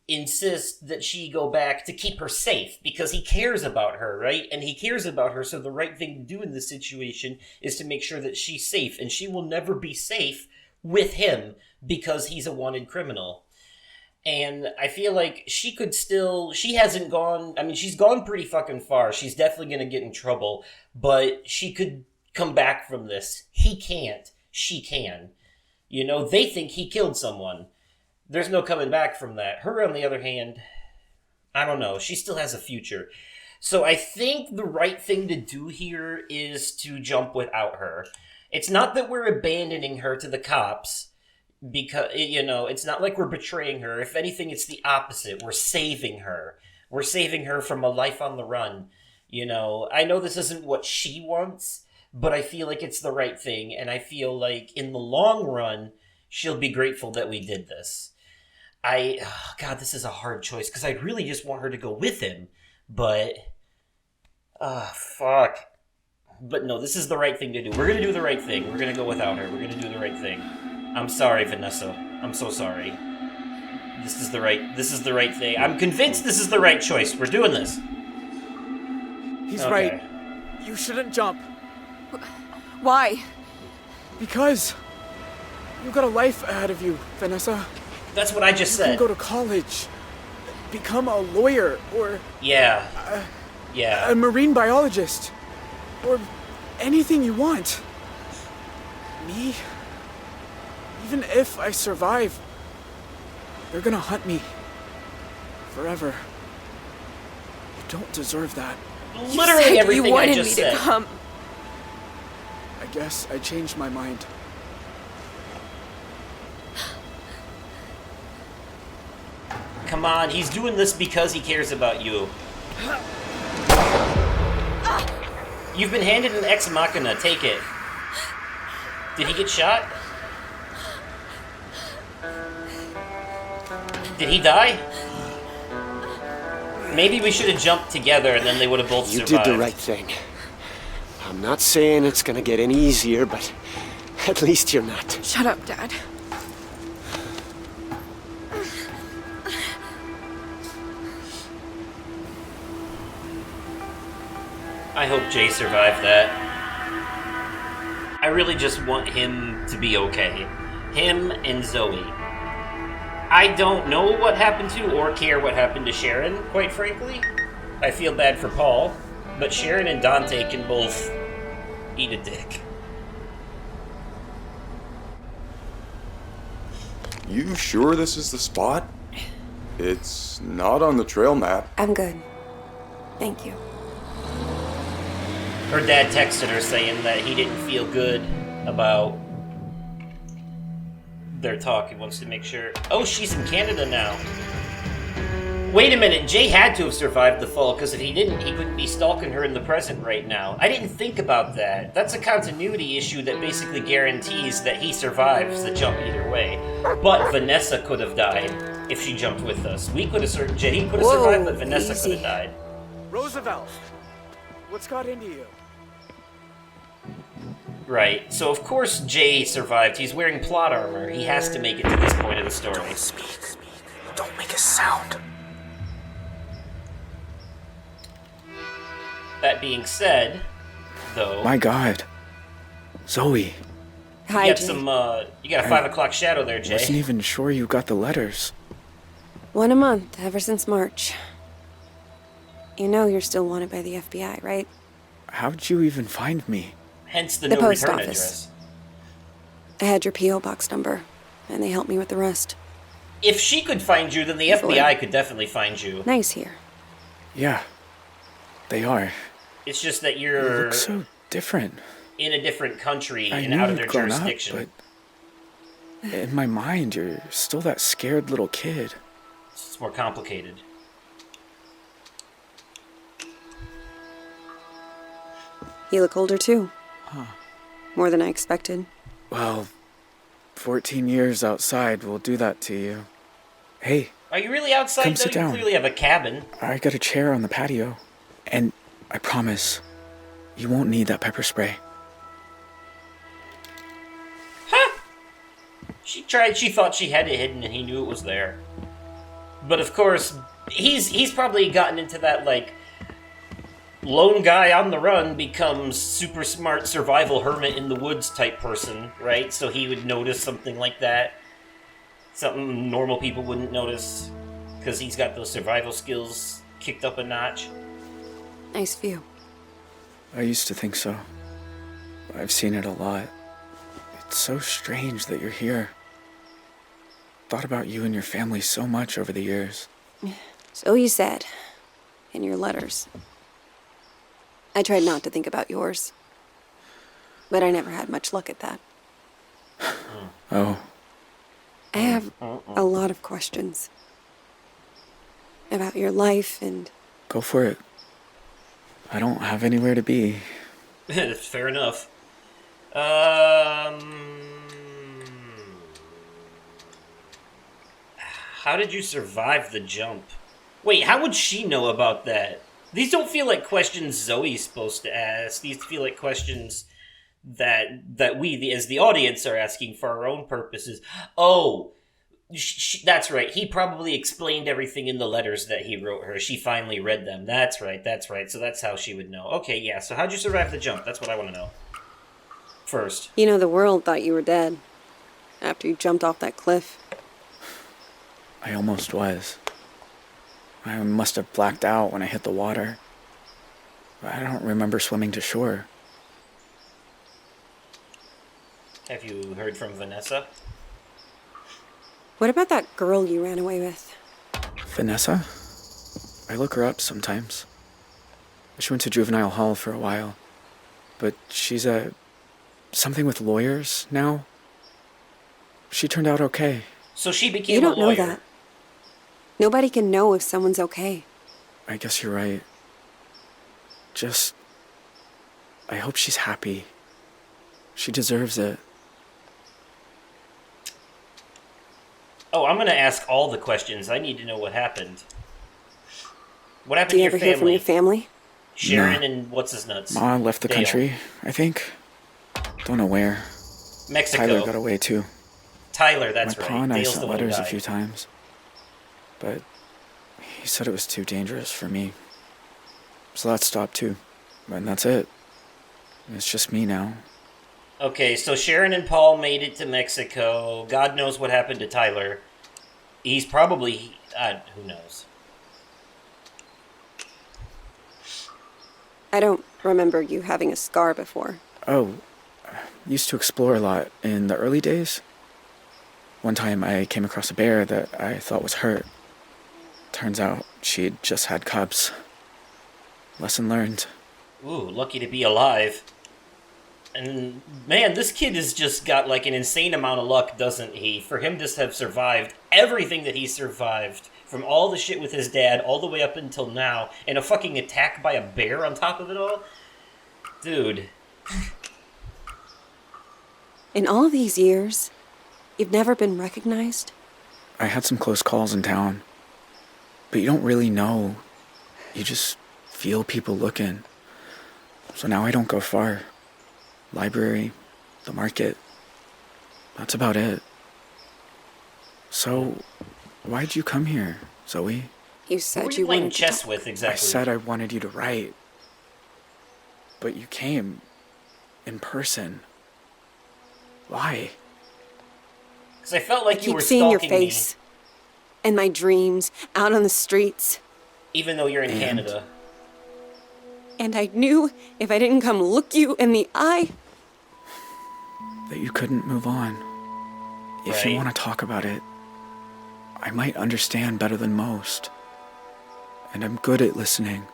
insist that she go back to keep her safe because he cares about her, right? And he cares about her, so the right thing to do in this situation is to make sure that she's safe, and she will never be safe with him because he's a wanted criminal. And I feel like she hasn't gone, I mean, she's gone pretty fucking far. She's definitely going to get in trouble, but she could come back from this. He can't. She can. You know, they think he killed someone. There's no coming back from that. Her, on the other hand, I don't know. She still has a future. So I think the right thing to do here is to jump without her. It's not that we're abandoning her to the cops, because, you know, it's not like we're betraying her. If anything, it's the opposite. We're saving her. We're saving her from a life on the run. You know, I know this isn't what she wants, but I feel like it's the right thing. And I feel like in the long run, she'll be grateful that we did this. God, this is a hard choice because I really just want her to go with him. But, fuck. But no, this is the right thing to do. We're going to do the right thing. We're going to go without her. We're going to do the right thing. I'm sorry, Vanessa. I'm so sorry. This is the right thing. I'm convinced this is the right choice. We're doing this. He's right. You shouldn't jump. Why? Because You got a life ahead of you, Vanessa. That's what I just You said. can go to college, become a lawyer, or Yeah. a marine biologist, or anything you want. Me? Even if I survive, they're gonna hunt me. Forever. You don't deserve that. Literally everything you wanted I just me said. to come. I guess I changed my mind. Come on, he's doing this because he cares about you. You've been handed an ex machina, take it. Did he get shot? Did he die? Maybe we should have jumped together and then they would have both You survived. did the right thing. I'm not saying it's gonna get any easier, but at least you're not. Shut up, Dad. I hope Jay survived that. I really just want him to be okay. Him and Zoe. I don't know what happened to or care what happened to Sharon, quite frankly. I feel bad for Paul, but Sharon and Dante can both eat a dick. You sure this is the spot? It's not on the trail map. I'm good. Thank you. Her dad texted her saying that he didn't feel good about their talk. He wants to make sure. Oh, she's in Canada now. Wait a minute, Jay had to have survived the fall, because if he didn't, he couldn't be stalking her in the present right now. I didn't think about that. That's a continuity issue that basically guarantees that he survives the jump either way. But Vanessa could have died if she jumped with us. We could have Jay could have survived, but Vanessa could have died. Roosevelt, what's got into you? Right, so of course Jay survived. He's wearing plot armor. He has to make it to this point of the story. Don't speak. Don't make a sound. That being said, though... My God. Zoe. Hi, you got Jay. you got a 5 o'clock shadow there, Jay. I wasn't even sure you got the letters. One a month, ever since March. You know you're still wanted by the FBI, right? How'd you even find me? Hence the The no post return office. address. I had your P.O. box number, and they helped me with the rest. If she could find you, then the FBI could definitely find you. Nice here. Yeah, they are. It's just that You you're look so different. in a different country I and knew out of you'd their grown up, jurisdiction. but in my mind, you're still that scared little kid. It's more complicated. You look older too. Huh. More than I expected. Well, 14 years outside will do that to you. Hey, Are you really outside, Come though? sit You down. clearly have a cabin. I got a chair on the patio. And I promise, you won't need that pepper spray. She thought she had it hidden and he knew it was there. But of course, he's probably gotten into that, like, lone guy on the run becomes super smart survival hermit in the woods type person, right? So he would notice something like that. Something normal people wouldn't notice. Because he's got those survival skills kicked up a notch. Nice view. I used to think so. I've seen it a lot. It's so strange that you're here. Thought about you and your family so much over the years. So you said. In your letters. I tried not to think about yours. But I never had much luck at that. Oh, I have a lot of questions. About your life and... go for it. I don't have anywhere to be. Fair enough. How did you survive the jump? Wait, how would she know about that? These don't feel like questions Zoe's supposed to ask. These feel like questions that we, as the audience, are asking for our own purposes. Oh, that's right. He probably explained everything in the letters that he wrote her. She finally read them. That's right. So that's how she would know. Okay, yeah. So how'd you survive the jump? That's what I want to know. First. You know, the world thought you were dead. after you jumped off that cliff. I almost was. I must have blacked out when I hit the water. I don't remember swimming to shore. Have you heard from Vanessa? What about that girl you ran away with? Vanessa? I look her up sometimes. She went to juvenile hall for a while. But she's something with lawyers now. She turned out okay. So she became a lawyer. You don't know that. Nobody can know if someone's okay. I guess you're right. I hope she's happy. She deserves it. Oh, I'm gonna ask all the questions. I need to know what happened. What happened to your family? Do you ever hear from your family? Sharon No. and what's his nuts? Ma left the Dale. country, I think. Don't know where. Mexico. Tyler got away too. Tyler, that's My right. pa and I Dale's sent the one who letters a died. few times. But he said it was too dangerous for me. So that stopped too. And that's it. It's just me now. Okay, so Sharon and Paul made it to Mexico. God knows what happened to Tyler. He's probably... who knows? I don't remember you having a scar before. Oh, used to explore a lot in the early days. One time I came across a bear that I thought was hurt. Turns out she'd just had cubs. Lesson learned. Ooh, lucky to be alive. And man, this kid has just got like an insane amount of luck, doesn't he? For him to have survived everything that he survived, from all the shit with his dad all the way up until now, and a fucking attack by a bear on top of it all? Dude. In all these years, you've never been recognized? I had some close calls in town. But you don't really know. You just feel people looking. So now I don't go far. Library, the market. That's about it. So, why'd you come here, Zoe? You Who said were you you playing wanted to chess talk. with, exactly? I said I wanted you to write. But you came in person. Why? Because I felt like I you keep were seeing your stalking face in my dreams, out on the streets. me, even though you're in Canada. And I knew if I didn't come look you in the eye... That you couldn't move on. If you Right. want to talk about it, I might understand better than most. And I'm good at listening.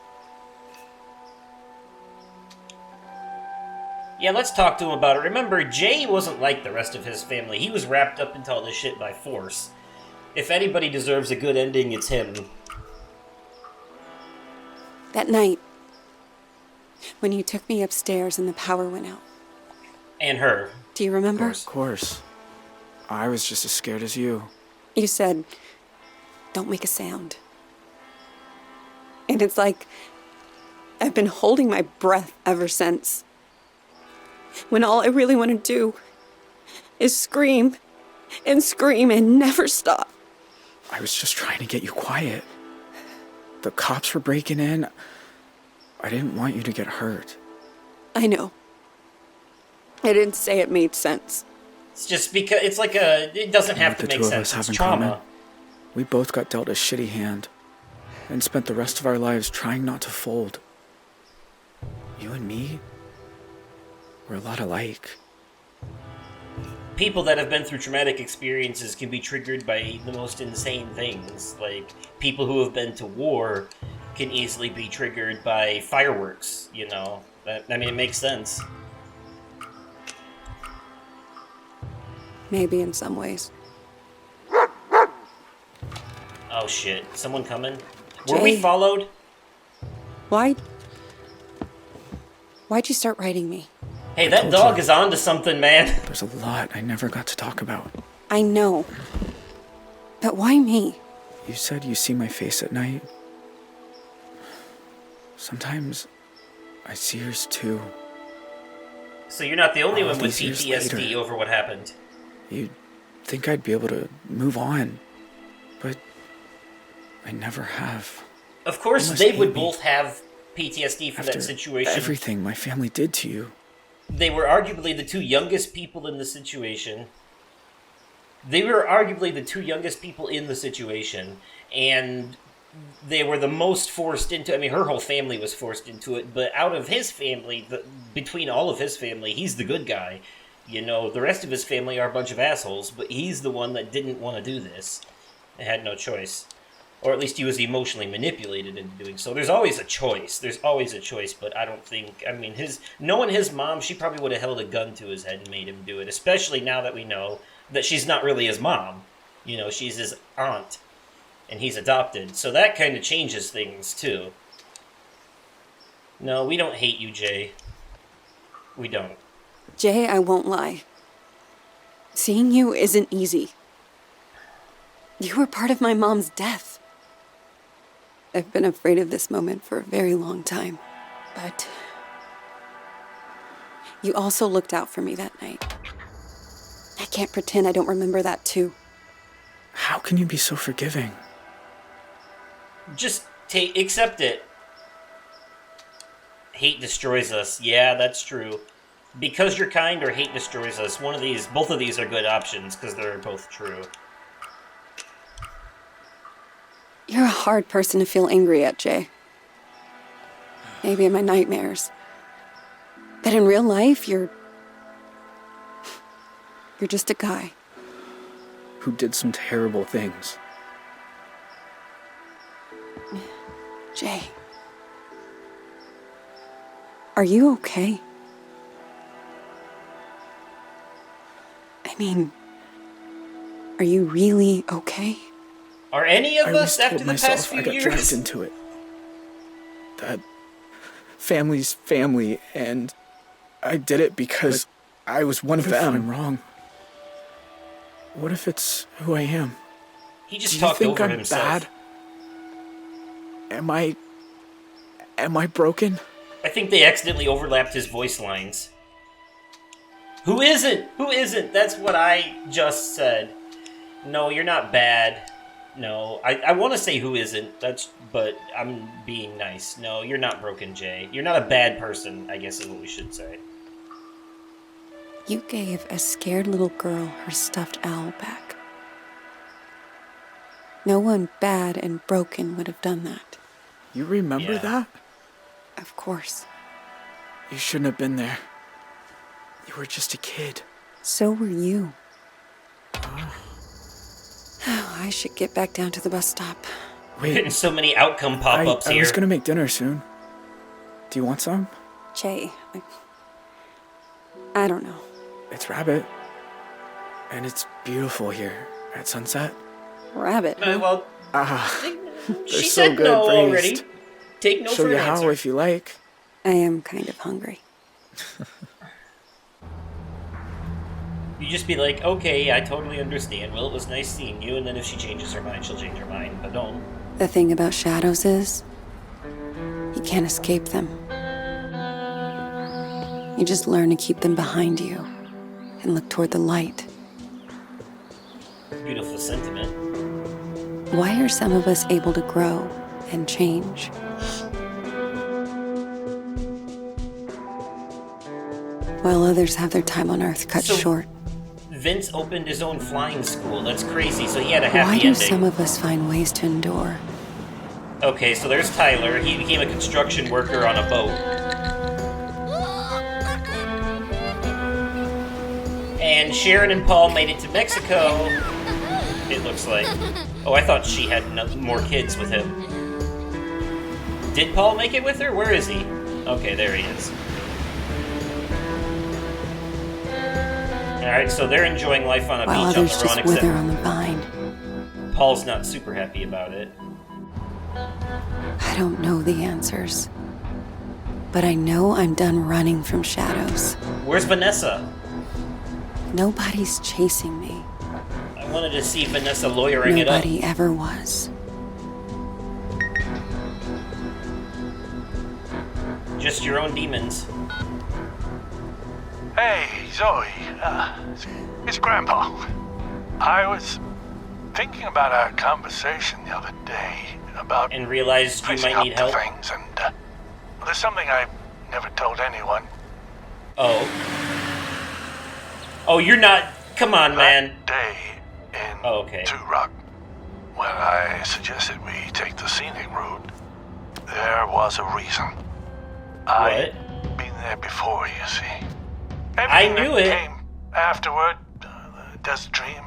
Yeah, let's talk to him about it. Remember, Jay wasn't like the rest of his family. He was wrapped up into all this shit by force. If anybody deserves a good ending, it's him. That night, when you took me upstairs and the power went out. And her. Do you remember? Of course. I was just as scared as you. You said, don't make a sound. And it's like I've been holding my breath ever since. When all I really want to do is scream and scream and never stop. I was just trying to get you quiet. The cops were breaking in. I didn't want you to get hurt. I know. I didn't say it made sense. It's just because it's like it doesn't have to What the make two of us sense. have It's in common. trauma. We both got dealt a shitty hand and spent the rest of our lives trying not to fold. You and me, we're a lot alike. People that have been through traumatic experiences can be triggered by the most insane things. Like, people who have been to war can easily be triggered by fireworks, you know? I mean, it makes sense. Maybe in some ways. Oh shit, someone coming? Were we Jay. followed? Why'd you start writing me? Hey, that told dog you. is onto something, man. There's a lot I never got to talk about. I know. But why me? You said you see my face at night. Sometimes I see yours too. So you're not the only All one with these years PTSD later. over what happened. You'd think I'd be able to move on, but I never have. Of course, You must they hate would me. both have PTSD for After that situation. everything my family did to you. They were arguably the two youngest people in the situation. They were arguably the two youngest people in the situation, and they were the most forced into. I mean, her whole family was forced into it, but out of his family, between all of his family, he's the good guy. You know, the rest of his family are a bunch of assholes, but he's the one that didn't want to do this. And had no choice. Or at least he was emotionally manipulated into doing so. There's always a choice. But I don't think... I mean, knowing his mom, she probably would have held a gun to his head and made him do it. Especially now that we know that she's not really his mom. You know, she's his aunt. And he's adopted. So that kind of changes things, too. No, we don't hate you, Jay. We don't. Jay, I won't lie. Seeing you isn't easy. You were part of my mom's death. I've been afraid of this moment for a very long time. But you also looked out for me that night. I can't pretend I don't remember that too. How can you be so forgiving? Just accept it. Hate destroys us. Yeah, that's true. Because you're kind or hate destroys us. Both of these are good options because they're both true. You're a hard person to feel angry at, Jay. Maybe in my nightmares. But in real life, you're just a guy. Who did some terrible things. Jay. Are you okay? I mean, are you really okay? Are any of us after the past few I got years? dragged into it. That family's family, and I did it because I was one of them. I'm wrong. What if it's who I am? He just talked over himself. Bad? Am I broken? I think they accidentally overlapped his voice lines. Who isn't? Who isn't? That's what I just said. No, you're not bad. No, I want to say who isn't, but I'm being nice. No, you're not broken, Jay. You're not a bad person, I guess is what we should say. You gave a scared little girl her stuffed owl back. No one bad and broken would have done that. You remember that? Of course. You shouldn't have been there. You were just a kid. So were you. I should get back down to the bus stop. We're getting so many outcome pop-ups here. I was gonna make dinner soon. Do you want some? Jay, I don't know. It's Rabbit. And it's beautiful here at sunset. Rabbit? Well, she said good, no braised. already. Take no Show for you an how answer. if you like. I am kind of hungry. You just be like, okay, I totally understand. Well, it was nice seeing you, and then if she changes her mind, she'll change her mind, but don't. The thing about shadows is, you can't escape them. You just learn to keep them behind you and look toward the light. Beautiful sentiment. Why are some of us able to grow and change? While others have their time on Earth cut short. Vince opened his own flying school. That's crazy. So he had a happy Why do ending. some of us find ways to endure? Okay, so there's Tyler. He became a construction worker on a boat. And Sharon and Paul made it to Mexico. It looks like. Oh, I thought she had more kids with him. Did Paul make it with her? Where is he? Okay, there he is. Alright, so they're enjoying life on a While beach on others the run, just wither except on the vine. Paul's not super happy about it. I don't know the answers. But I know I'm done running from shadows. Where's Vanessa? Nobody's chasing me. I wanted to see Vanessa lawyering it up. Nobody ever was. Just your own demons. Hey, Zoe. It's Grandpa. I was thinking about our conversation the other day about... And realized you might need help? Things, and there's something I never told anyone. Oh. Oh, you're not... Come on, man. Day, Oh, okay. Too, Rock. When I suggested we take the scenic route, there was a reason. I'd been there before, you see. I knew it. Came afterward, the Desert Dream,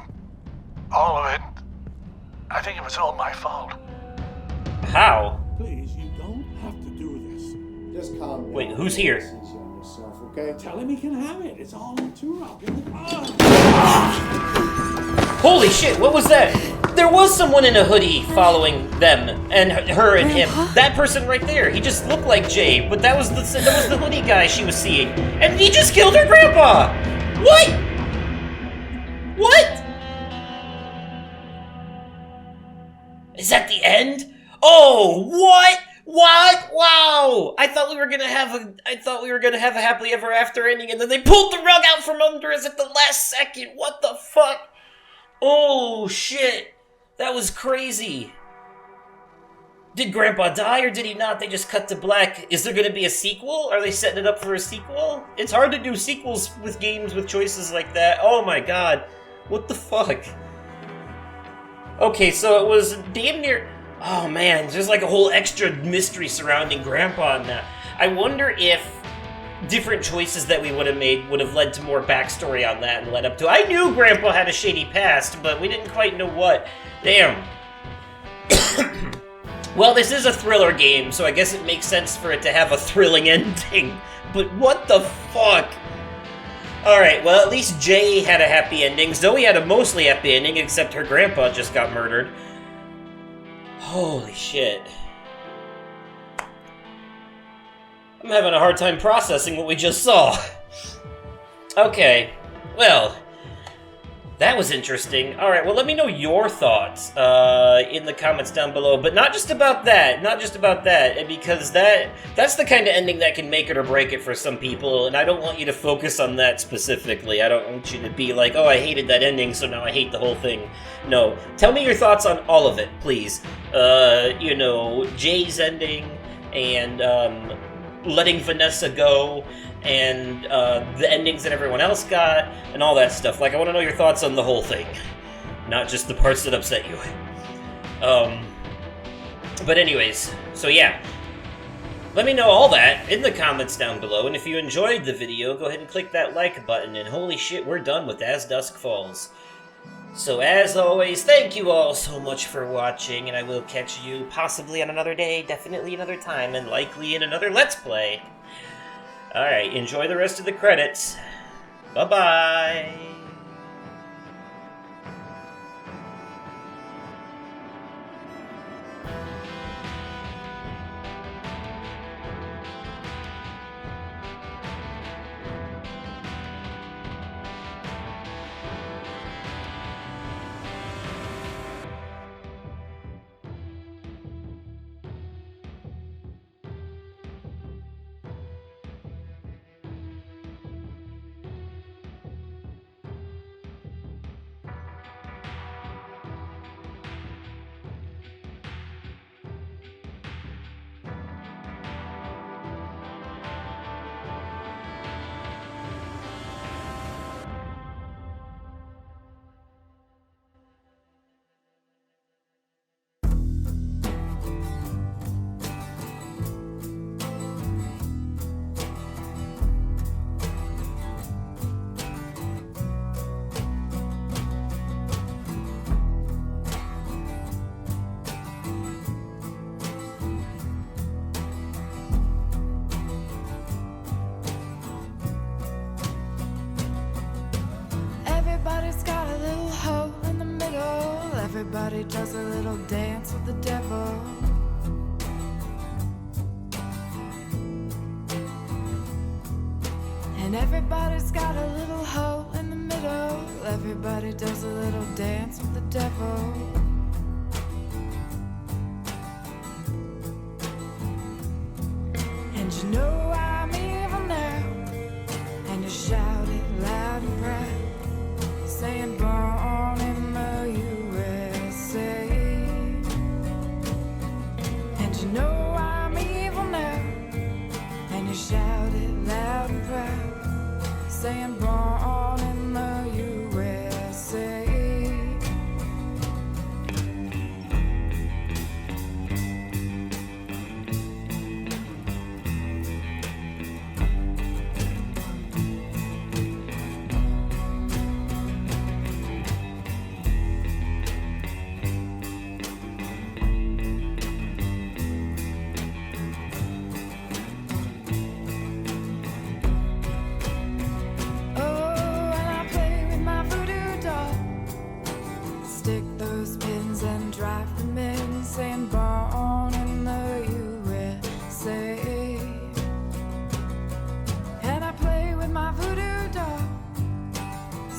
all of it. I think it was all my fault. How? Please, you don't have to do this. Just calm down. Wait, who's here? Easy on yourself, okay? Tell him he can have it. It's all in Turok. Holy shit, what was that? There was someone in a hoodie following them, and her and him. That person right there, he just looked like Jay, but that was the hoodie guy she was seeing. And he just killed her grandpa! What? What? Is that the end? Oh, what? What? Wow! I thought we were gonna have a happily ever after ending, and then they pulled the rug out from under us at the last second. What the fuck? Oh shit! That was crazy. Did Grandpa die or did he not? They just cut to black. Is there gonna be a sequel? Are they setting it up for a sequel? It's hard to do sequels with games with choices like that. Oh my god. What the fuck? Okay, so it was damn near... Oh man, there's like a whole extra mystery surrounding Grandpa now. I wonder if different choices that we would have made would have led to more backstory on that and led up to... I knew Grandpa had a shady past, but we didn't quite know what. Damn. Well, this is a thriller game, so I guess it makes sense for it to have a thrilling ending. But what the fuck? Alright, well, at least Jay had a happy ending. Zoe had a mostly happy ending, except her grandpa just got murdered. Holy shit. I'm having a hard time processing what we just saw. Okay, well, that was interesting. Alright, well, let me know your thoughts in the comments down below, but not just about that, because that's the kind of ending that can make it or break it for some people, and I don't want you to focus on that specifically. I don't want you to be like, oh, I hated that ending, so now I hate the whole thing. No, tell me your thoughts on all of it, please. You know, Jay's ending, and letting Vanessa go, and the endings that everyone else got, and all that stuff. Like, I want to know your thoughts on the whole thing, not just the parts that upset you. But anyways, so yeah. Let me know all that in the comments down below, and if you enjoyed the video, go ahead and click that like button, and holy shit, we're done with As Dusk Falls. So as always, thank you all so much for watching, and I will catch you possibly on another day, definitely another time, and likely in another Let's Play. Alright, enjoy the rest of the credits. Bye-bye! Everybody does a little dance with the devil. And everybody's got a little hole in the middle. Everybody does a little dance with the devil. And you know I'm evil now. And you shout it loud and proud, saying born in the USA. And you know I'm evil now. And you shout it loud and proud, saying born in the USA.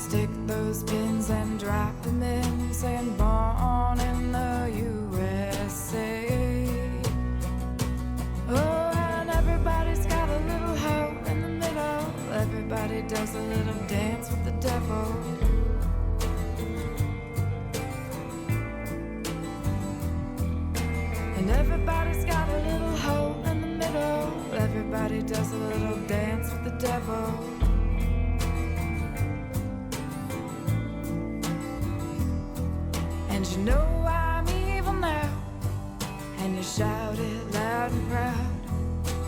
stick those pins and drop them in, saying born in the USA. Oh, and everybody's got a little hole in the middle. Everybody does a little dance with the devil. And everybody's got a little hole in the middle. Everybody does a little dance with the devil. And you know I'm evil now, and you shout it loud and proud,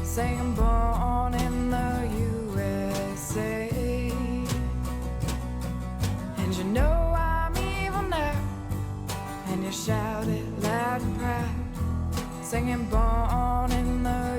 saying I'm born in the USA. And you know I'm evil now, and you shout it loud and proud, singing born in the